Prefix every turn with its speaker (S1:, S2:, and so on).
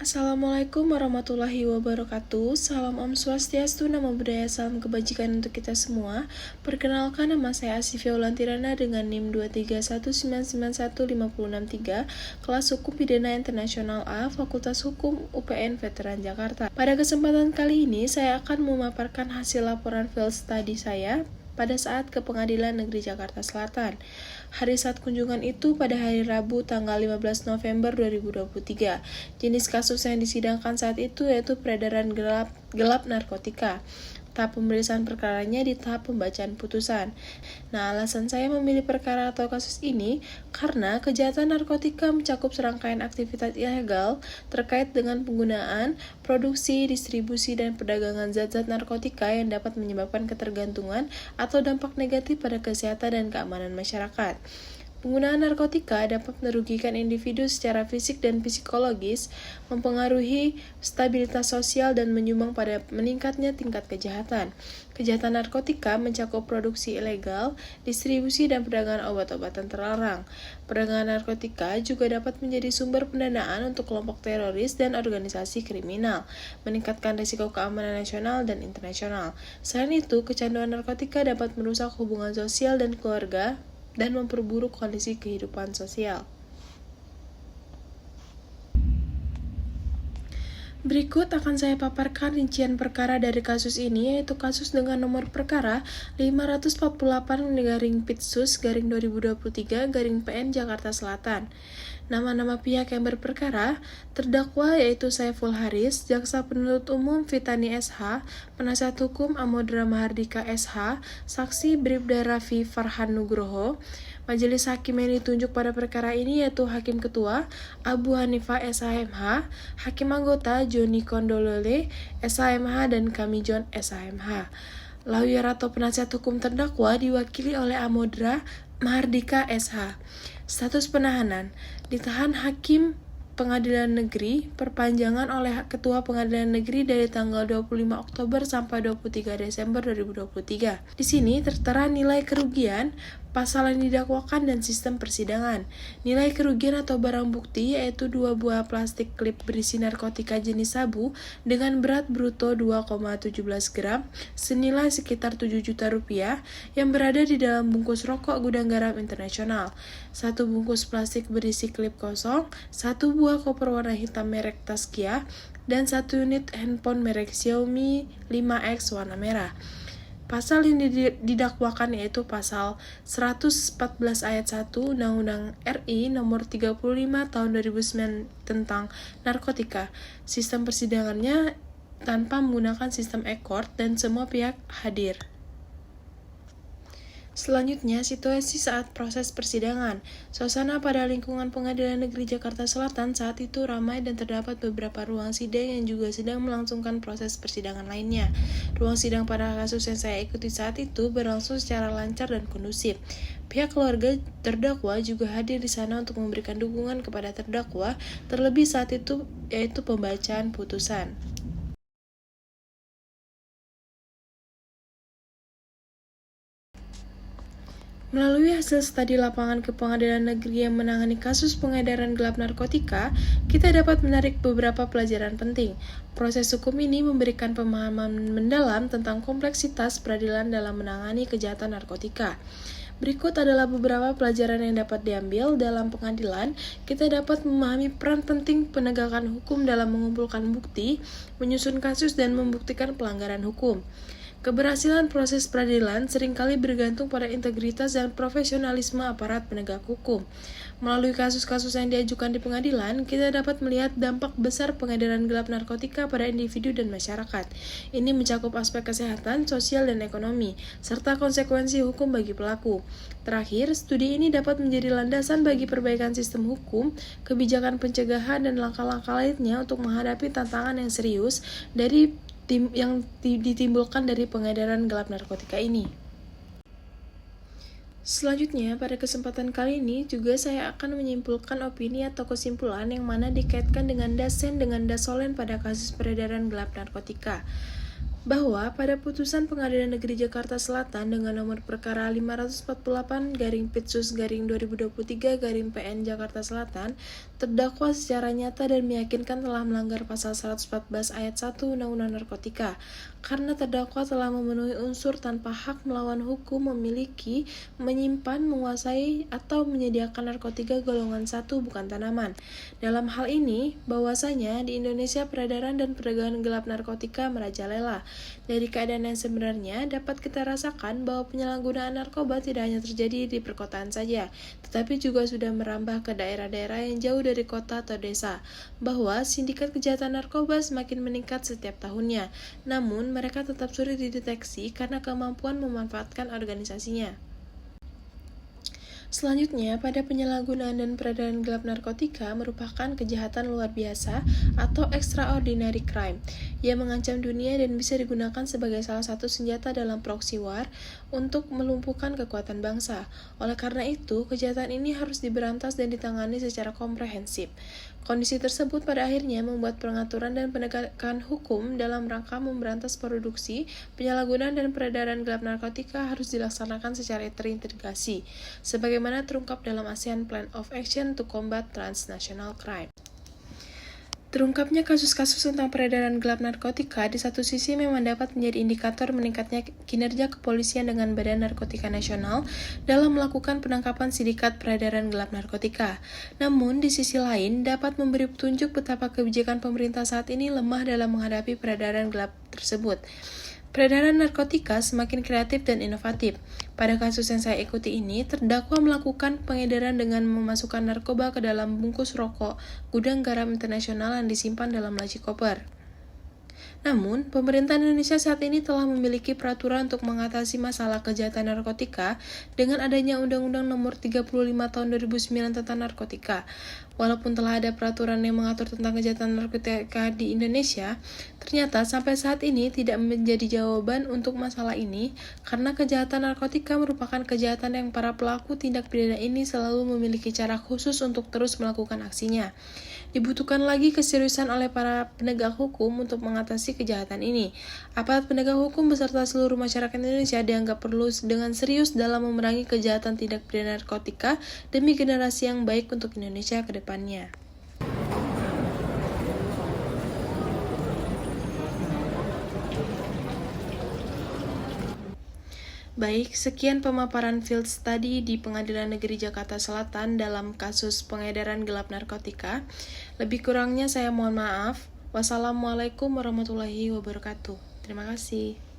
S1: Assalamualaikum warahmatullahi wabarakatuh. Salam Om Swastiastu, Namo Buddhaya, salam kebajikan untuk kita semua. Perkenalkan, nama saya Asifia Ulantirana dengan NIM 231991563, kelas Hukum Pidana Internasional A, Fakultas Hukum UPN Veteran Jakarta. Pada kesempatan kali ini, saya akan memaparkan hasil laporan field study saya pada saat ke Pengadilan Negeri Jakarta Selatan. Hari saat kunjungan itu pada hari Rabu tanggal 15 November 2023. Jenis kasus yang disidangkan saat itu yaitu peredaran gelap narkotika. Tahap pemeriksaan perkaranya di tahap pembacaan putusan. Nah, alasan saya memilih perkara atau kasus ini karena kejahatan narkotika mencakup serangkaian aktivitas ilegal terkait dengan penggunaan, produksi, distribusi, dan perdagangan zat-zat narkotika yang dapat menyebabkan ketergantungan atau dampak negatif pada kesehatan dan keamanan masyarakat. Penggunaan narkotika dapat merugikan individu secara fisik dan psikologis, mempengaruhi stabilitas sosial, dan menyumbang pada meningkatnya tingkat kejahatan. Kejahatan narkotika mencakup produksi ilegal, distribusi, dan perdagangan obat-obatan terlarang. Perdagangan narkotika juga dapat menjadi sumber pendanaan untuk kelompok teroris dan organisasi kriminal, meningkatkan risiko keamanan nasional dan internasional. Selain itu, kecanduan narkotika dapat merusak hubungan sosial dan keluarga, dan memperburuk kondisi kehidupan sosial. Berikut akan saya paparkan rincian perkara dari kasus ini, yaitu kasus dengan nomor perkara 548-PITSUS-2023-PN Jakarta Selatan. Nama-nama pihak yang berperkara, terdakwa yaitu Saiful Haris, Jaksa Penuntut Umum Fitani SH, Penasihat Hukum Amodra Mahardika SH, Saksi Bribda Raffi Farhan Nugroho. Majelis Hakim yang ditunjuk pada perkara ini yaitu Hakim Ketua Abu Hanifah SHMH, Hakim Anggota Joni Kondolole SHMH, dan kami John SHMH. Lawyer atau penasihat hukum terdakwa diwakili oleh Amodra Mahardika SH. Status penahanan, ditahan Hakim Pengadilan Negeri perpanjangan oleh Ketua Pengadilan Negeri dari tanggal 25 Oktober sampai 23 Desember 2023. Di sini tertera nilai kerugian, pasal yang didakwakan, dan sistem persidangan. Nilai kerugian atau barang bukti yaitu 2 buah plastik klip berisi narkotika jenis sabu dengan berat bruto 2,17 gram senilai sekitar 7 juta rupiah yang berada di dalam bungkus rokok Gudang Garam Internasional. 1 bungkus plastik berisi klip kosong, 1 buah koper warna hitam merek Taskia, dan 1 unit handphone merek Xiaomi 5X warna merah. Pasal yang didakwakan yaitu pasal 114 ayat 1 Undang-Undang RI nomor 35 tahun 2009 tentang narkotika. Sistem persidangannya tanpa menggunakan sistem e-court dan semua pihak hadir. Selanjutnya, situasi saat proses persidangan. Suasana pada lingkungan Pengadilan Negeri Jakarta Selatan saat itu ramai dan terdapat beberapa ruang sidang yang juga sedang melangsungkan proses persidangan lainnya. Ruang sidang pada kasus yang saya ikuti saat itu berlangsung secara lancar dan kondusif. Pihak keluarga terdakwa juga hadir di sana untuk memberikan dukungan kepada terdakwa, terlebih saat itu yaitu pembacaan putusan. Melalui hasil studi lapangan ke Pengadilan Negeri yang menangani kasus pengedaran gelap narkotika, kita dapat menarik beberapa pelajaran penting. Proses hukum ini memberikan pemahaman mendalam tentang kompleksitas peradilan dalam menangani kejahatan narkotika. Berikut adalah beberapa pelajaran yang dapat diambil dalam pengadilan. Kita dapat memahami peran penting penegakan hukum dalam mengumpulkan bukti, menyusun kasus, dan membuktikan pelanggaran hukum. Keberhasilan proses peradilan seringkali bergantung pada integritas dan profesionalisme aparat penegak hukum. Melalui kasus-kasus yang diajukan di pengadilan, kita dapat melihat dampak besar pengedaran gelap narkotika pada individu dan masyarakat. Ini mencakup aspek kesehatan, sosial, dan ekonomi, serta konsekuensi hukum bagi pelaku. Terakhir, studi ini dapat menjadi landasan bagi perbaikan sistem hukum, kebijakan pencegahan, dan langkah-langkah lainnya untuk menghadapi tantangan yang serius yang ditimbulkan dari pengedaran gelap narkotika ini. Selanjutnya, pada kesempatan kali ini juga saya akan menyimpulkan opini atau kesimpulan yang mana dikaitkan dengan Dasen dengan Dasolen pada kasus peredaran gelap narkotika. Bahwa pada putusan Pengadilan Negeri Jakarta Selatan dengan nomor perkara 548-PITSUS-2023-PN Jakarta Selatan terdakwa secara nyata dan meyakinkan telah melanggar pasal 114 ayat 1 Undang-Undang Narkotika, karena terdakwa telah memenuhi unsur tanpa hak melawan hukum memiliki, menyimpan, menguasai, atau menyediakan narkotika golongan 1 bukan tanaman. Dalam hal ini, bahwasanya di Indonesia peredaran dan perdagangan gelap narkotika merajalela. Dari keadaan yang sebenarnya, dapat kita rasakan bahwa penyalahgunaan narkoba tidak hanya terjadi di perkotaan saja, tetapi juga sudah merambah ke daerah-daerah yang jauh dari kota atau desa, bahwa sindikat kejahatan narkoba semakin meningkat setiap tahunnya, namun mereka tetap sulit dideteksi karena kemampuan memanfaatkan organisasinya. Selanjutnya, pada penyalahgunaan dan peredaran gelap narkotika merupakan kejahatan luar biasa atau extraordinary crime yang mengancam dunia dan bisa digunakan sebagai salah satu senjata dalam proxy war untuk melumpuhkan kekuatan bangsa. Oleh karena itu, kejahatan ini harus diberantas dan ditangani secara komprehensif. Kondisi tersebut pada akhirnya membuat pengaturan dan penegakan hukum dalam rangka memberantas produksi, penyalahgunaan dan peredaran gelap narkotika harus dilaksanakan secara terintegrasi, sebagaimana terungkap dalam ASEAN Plan of Action to Combat Transnational Crime. Terungkapnya kasus-kasus tentang peredaran gelap narkotika di satu sisi memang dapat menjadi indikator meningkatnya kinerja kepolisian dengan Badan Narkotika Nasional dalam melakukan penangkapan sindikat peredaran gelap narkotika. Namun, di sisi lain dapat memberi petunjuk betapa kebijakan pemerintah saat ini lemah dalam menghadapi peredaran gelap tersebut. Peredaran narkotika semakin kreatif dan inovatif. Pada kasus yang saya ikuti ini, terdakwa melakukan pengedaran dengan memasukkan narkoba ke dalam bungkus rokok gudang garam internasional yang disimpan dalam laci koper. Namun, pemerintah Indonesia saat ini telah memiliki peraturan untuk mengatasi masalah kejahatan narkotika dengan adanya Undang-Undang Nomor 35 Tahun 2009 tentang narkotika. Walaupun telah ada peraturan yang mengatur tentang kejahatan narkotika di Indonesia, ternyata sampai saat ini tidak menjadi jawaban untuk masalah ini karena kejahatan narkotika merupakan kejahatan yang para pelaku tindak pidana ini selalu memiliki cara khusus untuk terus melakukan aksinya. Dibutuhkan lagi keseriusan oleh para penegak hukum untuk mengatasi kejahatan ini. Aparat penegak hukum beserta seluruh masyarakat Indonesia dianggap perlu dengan serius dalam memerangi kejahatan tindak pidana narkotika demi generasi yang baik untuk Indonesia ke depannya. Baik, sekian pemaparan field study di Pengadilan Negeri Jakarta Selatan dalam kasus pengedaran gelap narkotika. Lebih kurangnya saya mohon maaf. Wassalamualaikum warahmatullahi wabarakatuh. Terima kasih.